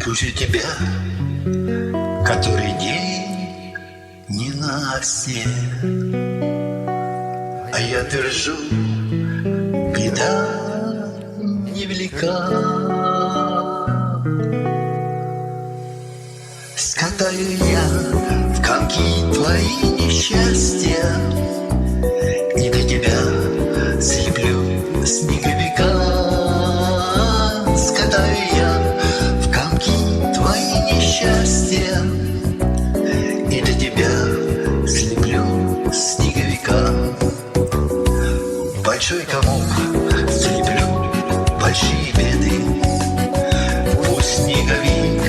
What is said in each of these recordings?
Пусть у тебя который день ненастье, а я держу, беда невелика. Скатаю я в комки твои несчастья и для тебя слеплю снеговика. Скатаю я в комки твои несчастья и для тебя слеплю снеговика. Большой комок слеплю большие беды. Пусть снеговик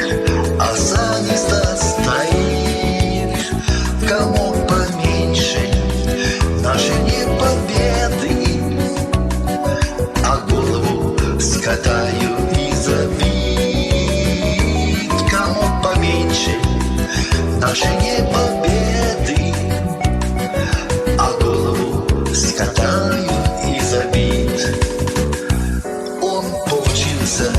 осанисто стоит, в комок поменьше наши не победы, а голову скатаю и забит. В комок поменьше наши не победы, а голову скатаю и забит. Он поучился